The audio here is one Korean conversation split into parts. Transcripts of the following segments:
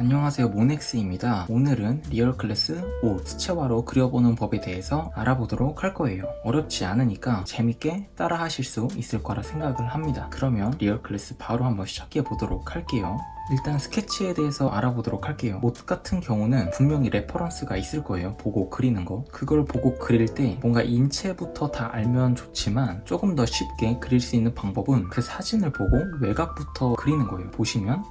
안녕하세요, 모넥스입니다. 오늘은 리얼클래스 5 수채화로 그려보는 법에 대해서 알아보도록 할 거예요. 어렵지 않으니까 재밌게 따라 하실 수 있을 거라 생각을 합니다. 그러면 리얼클래스 바로 한번 시작해 보도록 할게요. 일단 스케치에 대해서 알아보도록 할게요. 옷 같은 경우는 분명히 레퍼런스가 있을 거예요. 보고 그리는 거. 그걸 보고 그릴 때 뭔가 인체부터 다 알면 좋지만 조금 더 쉽게 그릴 수 있는 방법은 그 사진을 보고 외곽부터 그리는 거예요. 보시면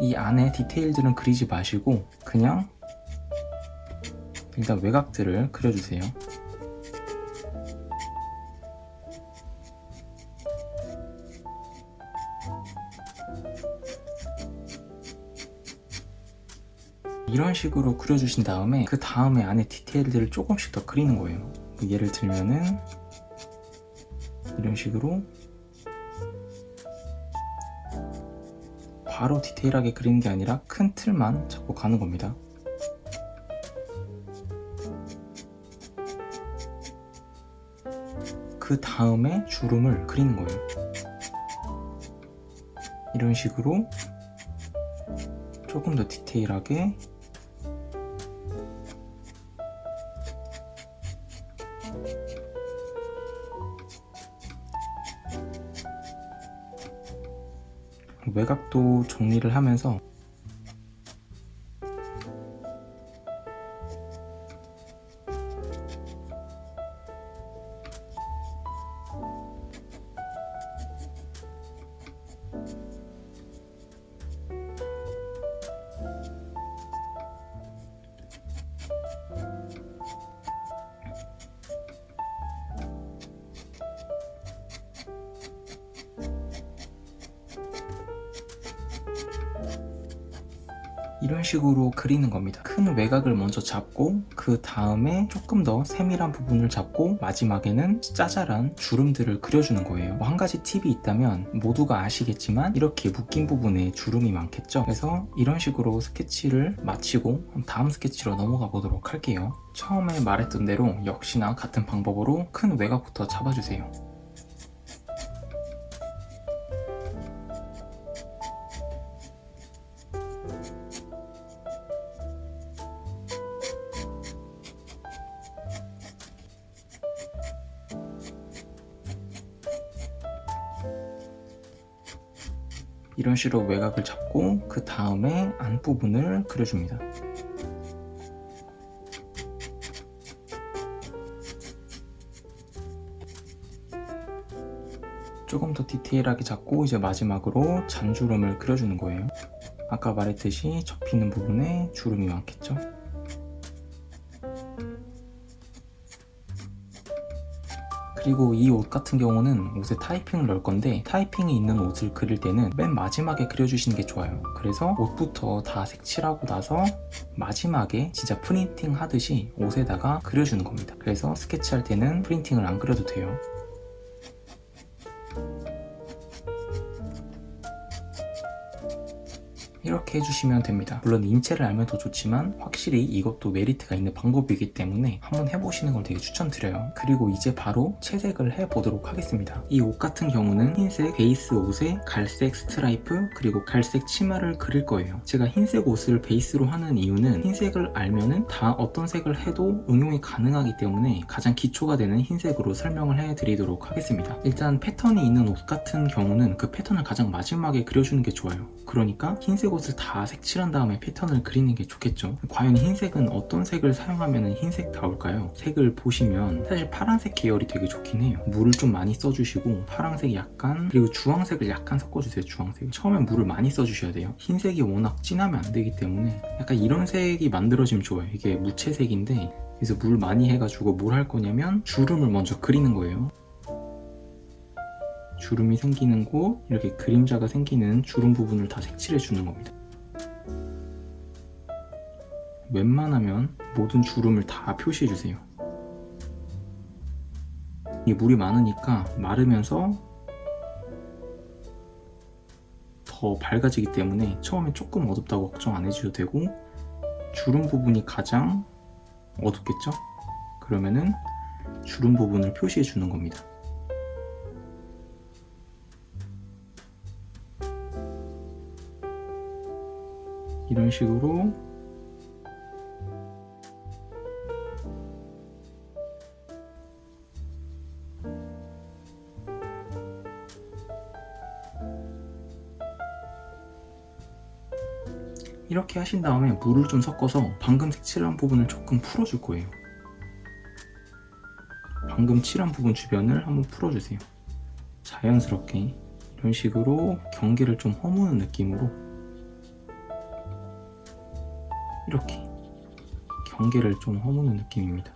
이 안에 디테일들은 그리지 마시고 그냥 일단 외곽들을 그려주세요. 이런 식으로 그려주신 다음에 그 다음에 안에 디테일들을 조금씩 더 그리는 거예요. 예를 들면은 이런 식으로 바로 디테일하게 그리는 게 아니라 큰 틀만 잡고 가는 겁니다. 그 다음에 주름을 그리는 거예요. 이런 식으로 조금 더 디테일하게 외곽도 정리를 하면서 이런 식으로 그리는 겁니다. 큰 외곽을 먼저 잡고 그 다음에 조금 더 세밀한 부분을 잡고 마지막에는 짜잘한 주름들을 그려주는 거예요. 한 가지 팁이 있다면 모두가 아시겠지만 이렇게 묶인 부분에 주름이 많겠죠. 그래서 이런 식으로 스케치를 마치고 다음 스케치로 넘어가 보도록 할게요. 처음에 말했던 대로 역시나 같은 방법으로 큰 외곽부터 잡아주세요. 이런 식으로 외곽을 잡고 그 다음에 안부분을 그려줍니다. 조금 더 디테일하게 잡고 이제 마지막으로 잔주름을 그려주는 거예요. 아까 말했듯이 접히는 부분에 주름이 많겠죠? 그리고 이 옷 같은 경우는 옷에 타이핑을 넣을 건데 타이핑이 있는 옷을 그릴 때는 맨 마지막에 그려주시는 게 좋아요. 그래서 옷부터 다 색칠하고 나서 마지막에 진짜 프린팅 하듯이 옷에다가 그려주는 겁니다. 그래서 스케치할 때는 프린팅을 안 그려도 돼요. 이렇게 해주시면 됩니다. 물론 인체를 알면 더 좋지만 확실히 이것도 메리트가 있는 방법이기 때문에 한번 해보시는 걸 되게 추천드려요. 그리고 이제 바로 채색을 해보도록 하겠습니다. 이 옷 같은 경우는 흰색 베이스 옷에 갈색 스트라이프 그리고 갈색 치마를 그릴 거예요. 제가 흰색 옷을 베이스로 하는 이유는 흰색을 알면은 다 어떤 색을 해도 응용이 가능하기 때문에 가장 기초가 되는 흰색으로 설명을 해드리도록 하겠습니다. 일단 패턴이 있는 옷 같은 경우는 그 패턴을 가장 마지막에 그려주는 게 좋아요. 그러니까 흰색 옷을 다 색칠한 다음에 패턴을 그리는 게 좋겠죠. 과연 흰색은 어떤 색을 사용하면 흰색다울까요? 색을 보시면 사실 파란색 계열이 되게 좋긴 해요. 물을 좀 많이 써주시고 파란색 약간 그리고 주황색을 약간 섞어주세요. 주황색 처음에 물을 많이 써주셔야 돼요. 흰색이 워낙 진하면 안 되기 때문에 약간 이런 색이 만들어지면 좋아요. 이게 무채색인데 그래서 물 많이 해가지고 뭘 할 거냐면 주름을 먼저 그리는 거예요. 주름이 생기는 곳, 이렇게 그림자가 생기는 주름 부분을 다 색칠해 주는 겁니다. 웬만하면 모든 주름을 다 표시해 주세요. 이게 물이 많으니까 마르면서 더 밝아지기 때문에 처음에 조금 어둡다고 걱정 안 해주셔도 되고 주름 부분이 가장 어둡겠죠? 그러면은 주름 부분을 표시해 주는 겁니다. 이런 식으로 이렇게 하신 다음에 물을 좀 섞어서 방금 색칠한 부분을 조금 풀어줄 거예요. 방금 칠한 부분 주변을 한번 풀어주세요. 자연스럽게 이런 식으로 경계를 좀 허무는 느낌으로 이렇게 경계를 좀 허무는 느낌입니다.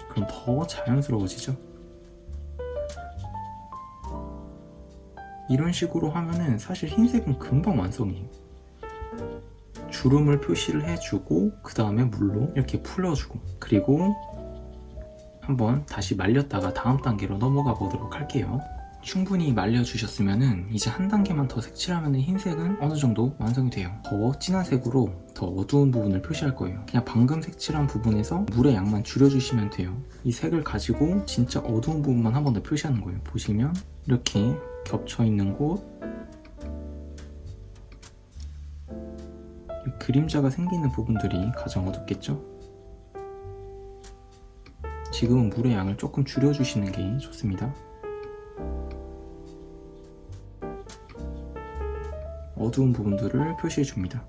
그럼 더 자연스러워지죠? 이런 식으로 하면은 사실 흰색은 금방 완성이에요. 주름을 표시를 해주고 그 다음에 물로 이렇게 풀어주고 그리고 한번 다시 말렸다가 다음 단계로 넘어가 보도록 할게요. 충분히 말려주셨으면 이제 한 단계만 더 색칠하면 흰색은 어느 정도 완성이 돼요. 더 진한 색으로 더 어두운 부분을 표시할 거예요. 그냥 방금 색칠한 부분에서 물의 양만 줄여주시면 돼요. 이 색을 가지고 진짜 어두운 부분만 한 번 더 표시하는 거예요. 보시면 이렇게 겹쳐있는 곳 그림자가 생기는 부분들이 가장 어둡겠죠? 지금은 물의 양을 조금 줄여주시는 게 좋습니다. 어두운 부분들을 표시해줍니다.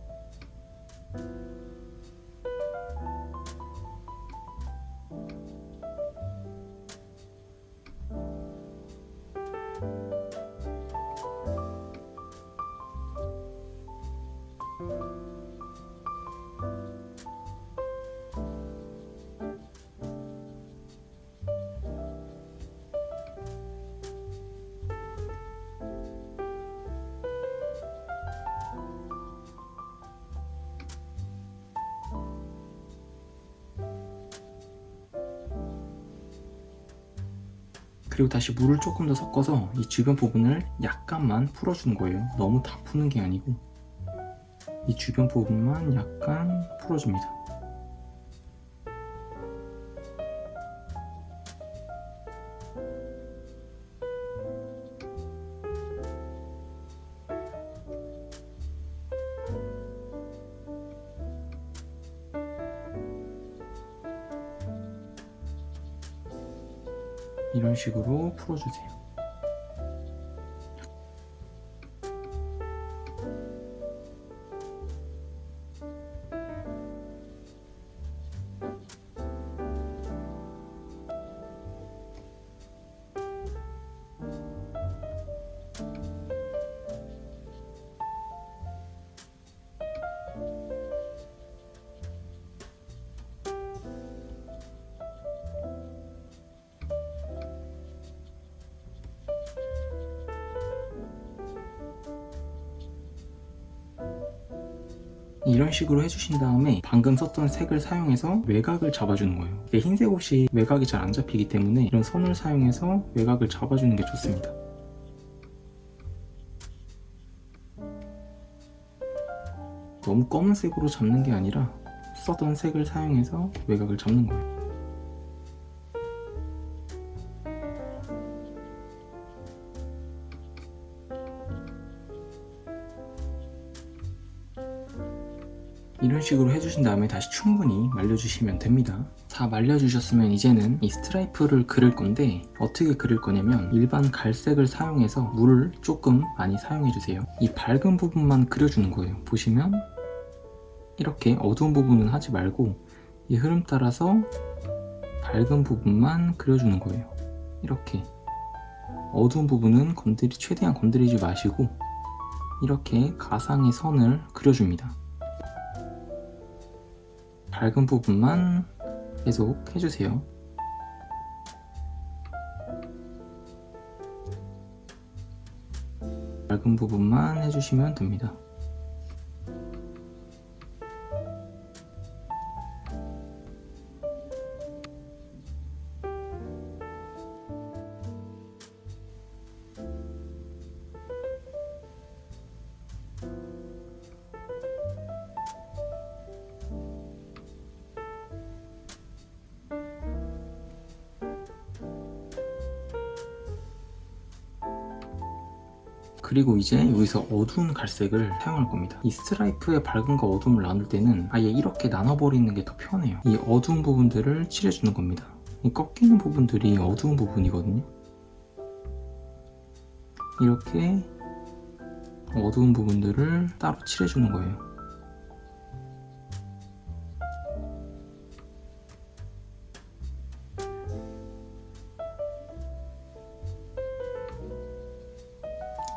그리고 다시 물을 조금 더 섞어서 이 주변 부분을 약간만 풀어주는 거예요. 너무 다 푸는 게 아니고 이 주변 부분만 약간 풀어줍니다. 이런 식으로 풀어주세요. 이런 식으로 해주신 다음에 방금 썼던 색을 사용해서 외곽을 잡아주는 거예요. 이게 흰색 옷이 외곽이 잘 안 잡히기 때문에 이런 선을 사용해서 외곽을 잡아주는 게 좋습니다. 너무 검은색으로 잡는 게 아니라 썼던 색을 사용해서 외곽을 잡는 거예요. 이런 식으로 해주신 다음에 다시 충분히 말려주시면 됩니다. 다 말려주셨으면 이제는 이 스트라이프를 그릴 건데 어떻게 그릴 거냐면 일반 갈색을 사용해서 물을 조금 많이 사용해주세요. 이 밝은 부분만 그려주는 거예요. 보시면 이렇게 어두운 부분은 하지 말고 이 흐름 따라서 밝은 부분만 그려주는 거예요. 이렇게 어두운 부분은 최대한 건드리지 마시고 이렇게 가상의 선을 그려줍니다. 밝은 부분만 계속 해주세요. 밝은 부분만 해주시면 됩니다. 그리고 이제 여기서 어두운 갈색을 사용할 겁니다. 이 스트라이프의 밝음과 어둠을 나눌 때는 아예 이렇게 나눠버리는 게 더 편해요. 이 어두운 부분들을 칠해주는 겁니다. 이 꺾이는 부분들이 어두운 부분이거든요. 이렇게 어두운 부분들을 따로 칠해주는 거예요.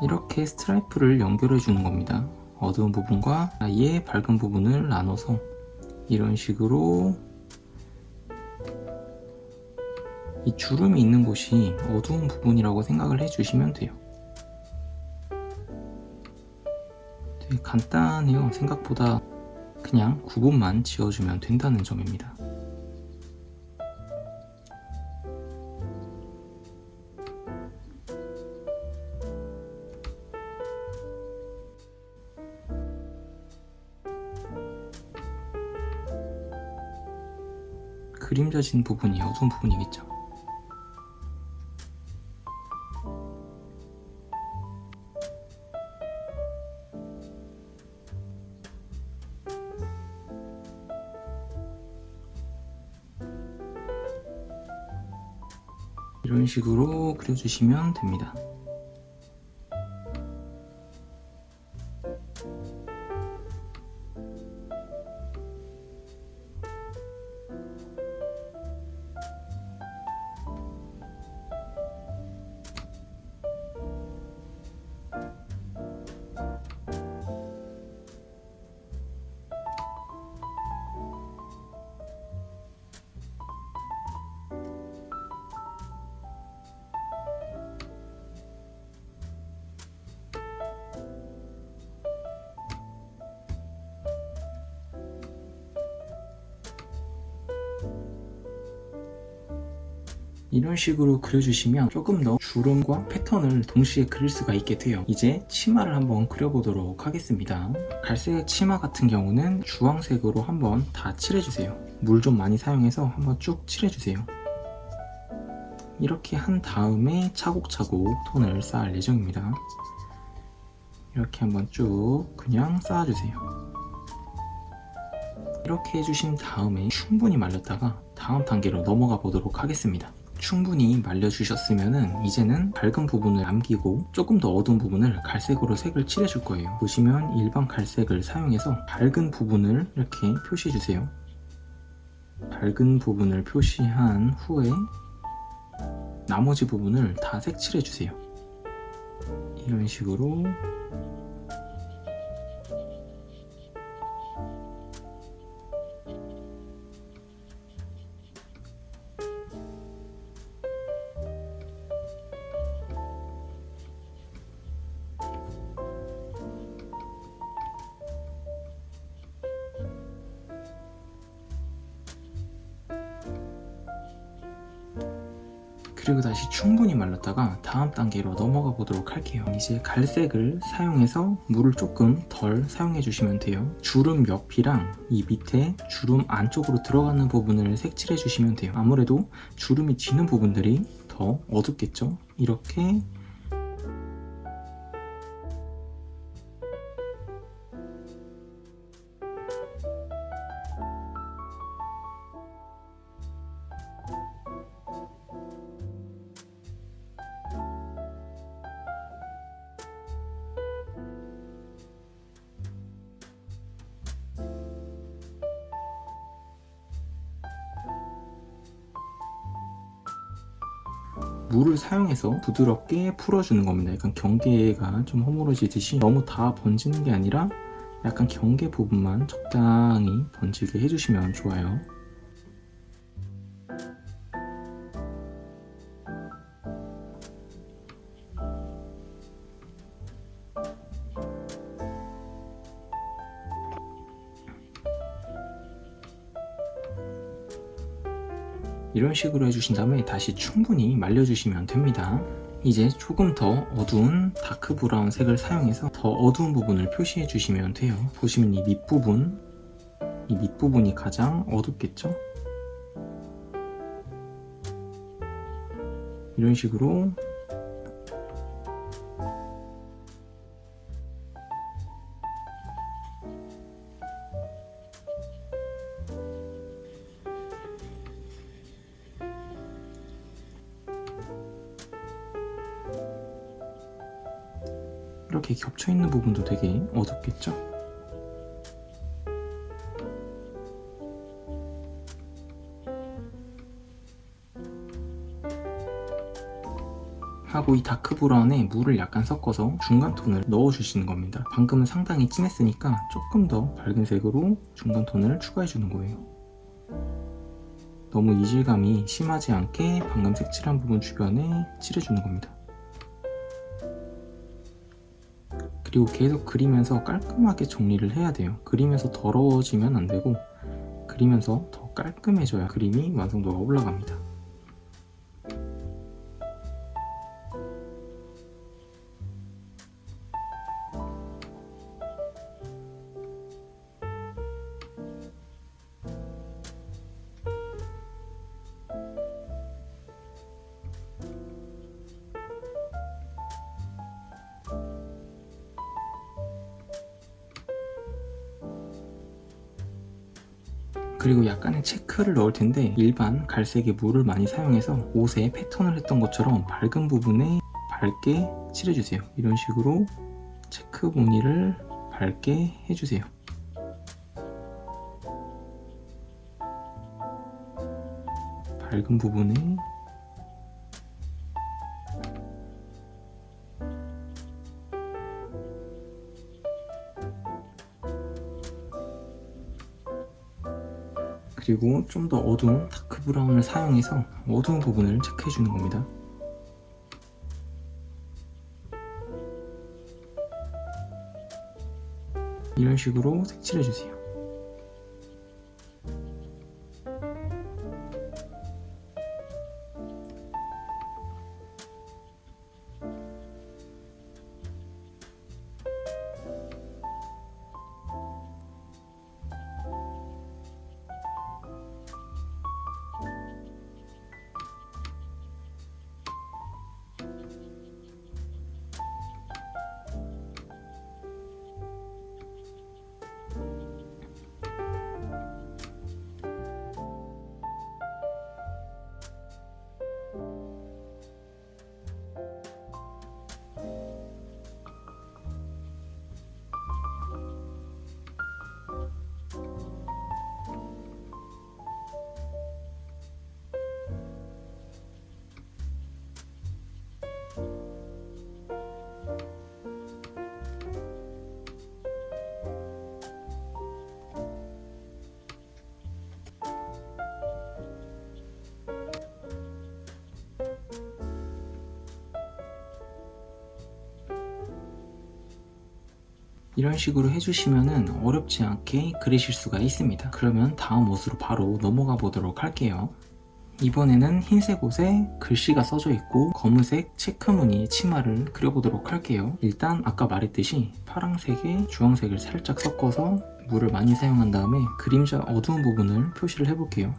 이렇게 스트라이프를 연결해 주는 겁니다. 어두운 부분과 아예 밝은 부분을 나눠서 이런 식으로 이 주름이 있는 곳이 어두운 부분이라고 생각을 해주시면 돼요. 되게 간단해요. 생각보다 그냥 구분만 지어주면 된다는 점입니다. 그림자진 부분이 어두운 부분이겠죠. 이런 식으로 그려주시면 됩니다. 이런 식으로 그려주시면 조금 더 주름과 패턴을 동시에 그릴 수가 있게 돼요. 이제 치마를 한번 그려보도록 하겠습니다. 갈색 치마 같은 경우는 주황색으로 한번 다 칠해주세요. 물 좀 많이 사용해서 한번 쭉 칠해주세요. 이렇게 한 다음에 차곡차곡 톤을 쌓을 예정입니다. 이렇게 한번 쭉 그냥 쌓아주세요. 이렇게 해주신 다음에 충분히 말렸다가 다음 단계로 넘어가 보도록 하겠습니다. 충분히 말려주셨으면 이제는 밝은 부분을 남기고 조금 더 어두운 부분을 갈색으로 색을 칠해줄 거예요. 보시면 일반 갈색을 사용해서 밝은 부분을 이렇게 표시해주세요. 밝은 부분을 표시한 후에 나머지 부분을 다 색칠해주세요. 이런 식으로 그리고 다시 충분히 말렸다가 다음 단계로 넘어가 보도록 할게요. 이제 갈색을 사용해서 물을 조금 덜 사용해 주시면 돼요. 주름 옆이랑 이 밑에 주름 안쪽으로 들어가는 부분을 색칠해 주시면 돼요. 아무래도 주름이 지는 부분들이 더 어둡겠죠? 이렇게 물을 사용해서 부드럽게 풀어주는 겁니다. 약간 경계가 좀 허물어지듯이 너무 다 번지는 게 아니라 약간 경계 부분만 적당히 번지게 해주시면 좋아요. 이런 식으로 해주신 다음에 다시 충분히 말려주시면 됩니다. 이제 조금 더 어두운 다크 브라운 색을 사용해서 더 어두운 부분을 표시해 주시면 돼요. 보시면 이 밑부분이 가장 어둡겠죠? 이런 식으로 이렇게 겹쳐있는 부분도 되게 어둡겠죠? 하고 이 다크 브라운에 물을 약간 섞어서 중간 톤을 넣어주시는 겁니다. 방금은 상당히 진했으니까 조금 더 밝은 색으로 중간 톤을 추가해주는 거예요. 너무 이질감이 심하지 않게 방금 색칠한 부분 주변에 칠해주는 겁니다. 그리고 계속 그리면서 깔끔하게 정리를 해야 돼요. 그리면서 더러워지면 안 되고 그리면서 더 깔끔해져야 그림이 완성도가 올라갑니다. 그리고 약간의 체크를 넣을 텐데 일반 갈색의 물을 많이 사용해서 옷에 패턴을 했던 것처럼 밝은 부분에 밝게 칠해주세요. 이런 식으로 체크 무늬를 밝게 해주세요. 밝은 부분에 그리고 좀 더 어두운 다크 브라운을 사용해서 어두운 부분을 체크해 주는 겁니다. 이런 식으로 색칠해 주세요. 이런 식으로 해주시면 어렵지 않게 그리실 수가 있습니다. 그러면 다음 옷으로 바로 넘어가 보도록 할게요. 이번에는 흰색 옷에 글씨가 써져 있고 검은색 체크 무늬의 치마를 그려보도록 할게요. 일단 아까 말했듯이 파란색에 주황색을 살짝 섞어서 물을 많이 사용한 다음에 그림자 어두운 부분을 표시를 해볼게요.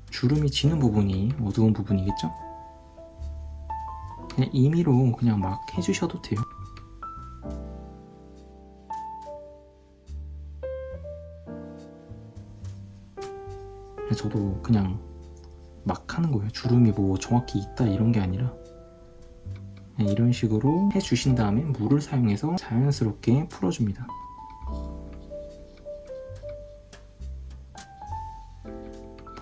주름이 지는 부분이 어두운 부분이겠죠? 그냥 임의로 그냥 막 해주셔도 돼요. 저도 그냥 막 하는 거예요. 주름이 뭐 정확히 있다 이런 게 아니라 그냥 이런 식으로 해주신 다음에 물을 사용해서 자연스럽게 풀어줍니다.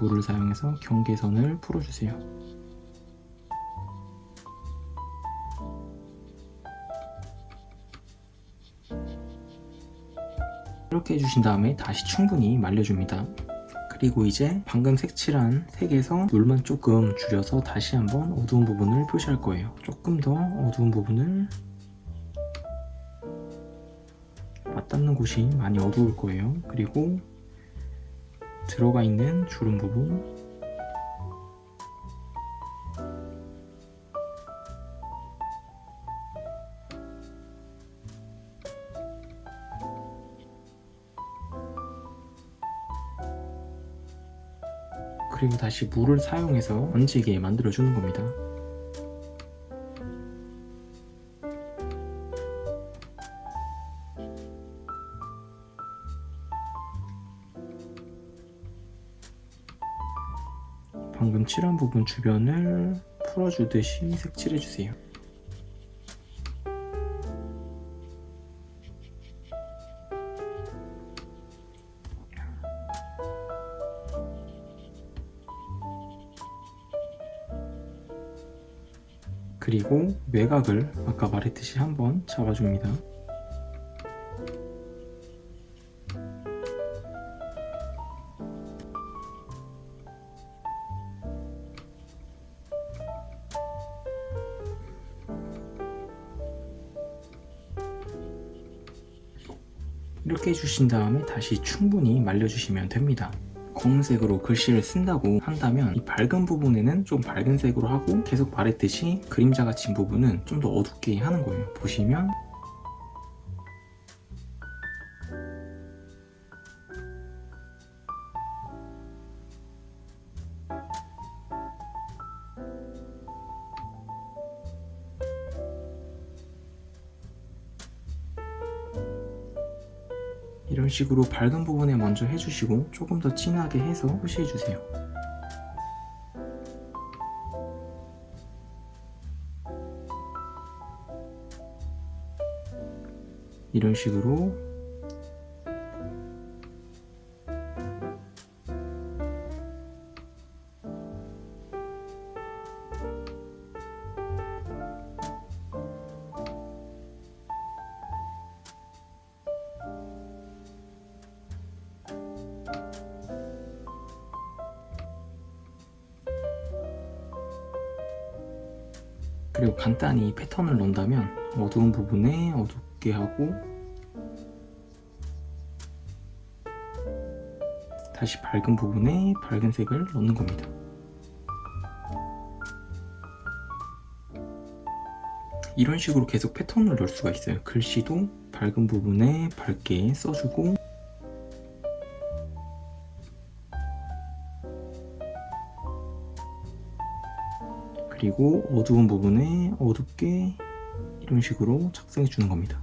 물을 사용해서 경계선을 풀어주세요. 이렇게 해주신 다음에 다시 충분히 말려줍니다. 그리고 이제 방금 색칠한 색에서 물만 조금 줄여서 다시 한번 어두운 부분을 표시할 거예요. 조금 더 어두운 부분을 맞닿는 곳이 많이 어두울 거예요. 그리고 들어가 있는 주름 부분 그리고 다시 물을 사용해서 얹지게 만들어주는 겁니다. 방금 칠한 부분 주변을 풀어주듯이 색칠해주세요. 그리고 외곽을 아까 말했듯이 한번 잡아줍니다. 이렇게 해주신 다음에 다시 충분히 말려주시면 됩니다. 검은색으로 글씨를 쓴다고 한다면 이 밝은 부분에는 좀 밝은 색으로 하고 계속 말했듯이 그림자 갇힌 부분은 좀 더 어둡게 하는 거예요. 보시면 이런 식으로 밝은 부분에 먼저 해주시고 조금 더 진하게 해서 표시해주세요. 이런 식으로 그리고 간단히 패턴을 넣는다면 어두운 부분에 어둡게 하고 다시 밝은 부분에 밝은 색을 넣는 겁니다. 이런 식으로 계속 패턴을 넣을 수가 있어요. 글씨도 밝은 부분에 밝게 써주고 그리고 어두운 부분에 어둡게 이런 식으로 착색해 주는 겁니다.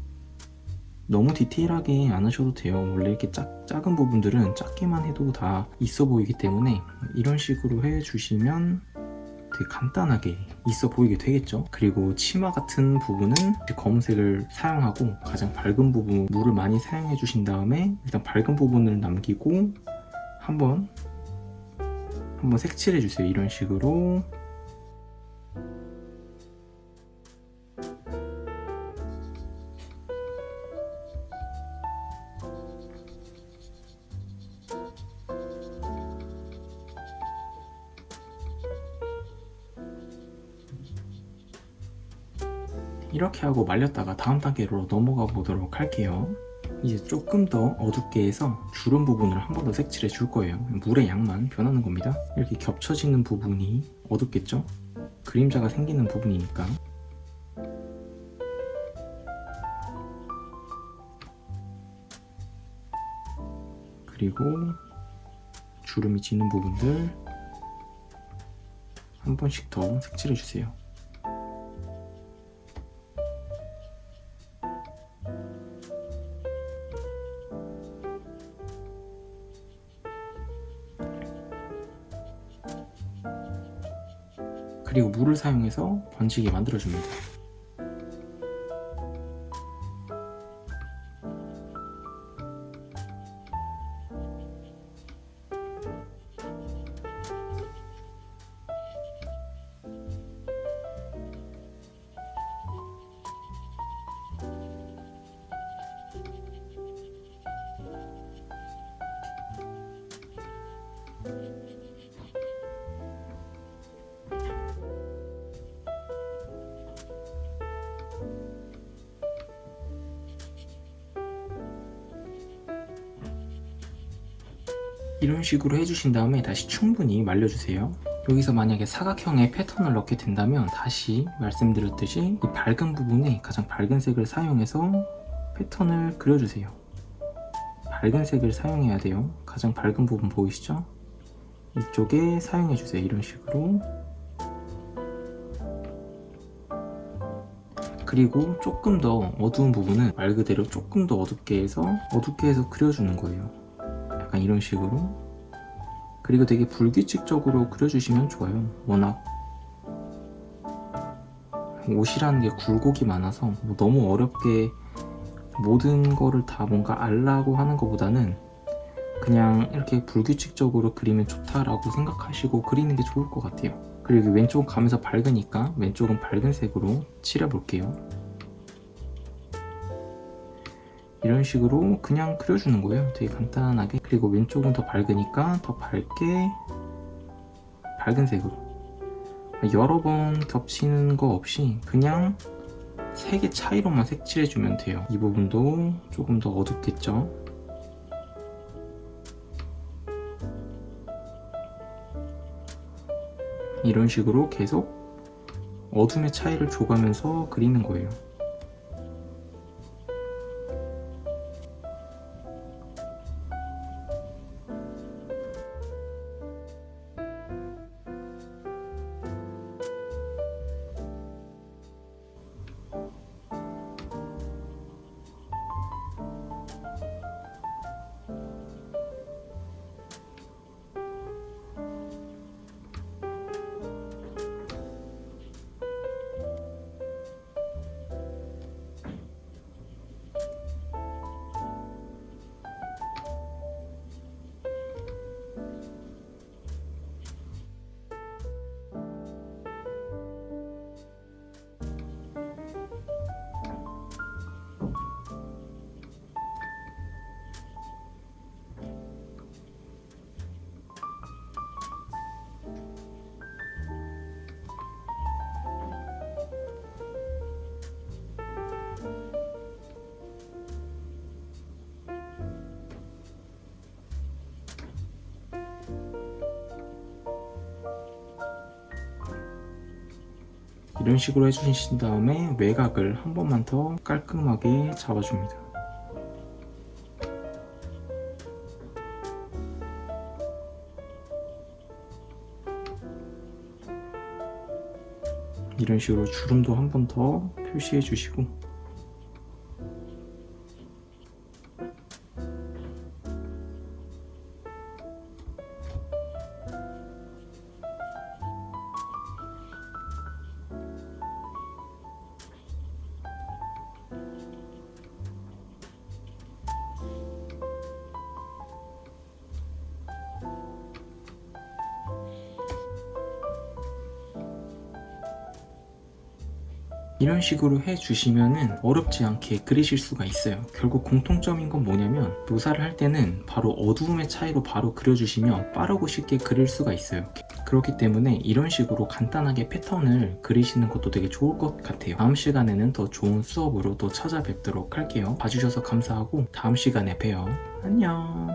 너무 디테일하게 안 하셔도 돼요. 원래 이렇게 작은 부분들은 작게만 해도 다 있어 보이기 때문에 이런 식으로 해주시면 되게 간단하게 있어 보이게 되겠죠. 그리고 치마 같은 부분은 검은색을 사용하고 가장 밝은 부분 물을 많이 사용해 주신 다음에 일단 밝은 부분을 남기고 한번 색칠해 주세요. 이런 식으로 이렇게 하고 말렸다가 다음 단계로 넘어가 보도록 할게요. 이제 조금 더 어둡게 해서 주름 부분을 한 번 더 색칠해 줄 거예요. 물의 양만 변하는 겁니다. 이렇게 겹쳐지는 부분이 어둡겠죠? 그림자가 생기는 부분이니까. 그리고 주름이 지는 부분들 한 번씩 더 색칠해 주세요. 그리고 물을 사용해서 번지게 만들어줍니다. 이런 식으로 해주신 다음에 다시 충분히 말려주세요. 여기서 만약에 사각형의 패턴을 넣게 된다면 다시 말씀드렸듯이 이 밝은 부분에 가장 밝은 색을 사용해서 패턴을 그려주세요. 밝은 색을 사용해야 돼요. 가장 밝은 부분 보이시죠? 이쪽에 사용해주세요. 이런 식으로. 그리고 조금 더 어두운 부분은 말 그대로 조금 더 어둡게 해서 그려주는 거예요. 약간 이런 식으로. 그리고 되게 불규칙적으로 그려주시면 좋아요. 워낙 옷이라는 게 굴곡이 많아서 뭐 너무 어렵게 모든 거를 다 뭔가 알라고 하는 것보다는 그냥 이렇게 불규칙적으로 그리면 좋다라고 생각하시고 그리는 게 좋을 것 같아요. 그리고 왼쪽은 가면서 밝으니까 왼쪽은 밝은 색으로 칠해볼게요. 이런 식으로 그냥 그려주는 거예요. 되게 간단하게. 그리고 왼쪽은 더 밝으니까 더 밝게 밝은 색으로 여러 번 겹치는 거 없이 그냥 색의 차이로만 색칠해주면 돼요. 이 부분도 조금 더 어둡겠죠? 이런 식으로 계속 어둠의 차이를 줘가면서 그리는 거예요. 이런 식으로 해주신 다음에 외곽을 한 번만 더 깔끔하게 잡아줍니다. 이런 식으로 주름도 한 번 더 표시해 주시고, 이런 식으로 해주시면은 어렵지 않게 그리실 수가 있어요. 결국 공통점인 건 뭐냐면 묘사를 할 때는 바로 어두움의 차이로 바로 그려주시면 빠르고 쉽게 그릴 수가 있어요. 그렇기 때문에 이런 식으로 간단하게 패턴을 그리시는 것도 되게 좋을 것 같아요. 다음 시간에는 더 좋은 수업으로 또 찾아뵙도록 할게요. 봐주셔서 감사하고 다음 시간에 봬요. 안녕.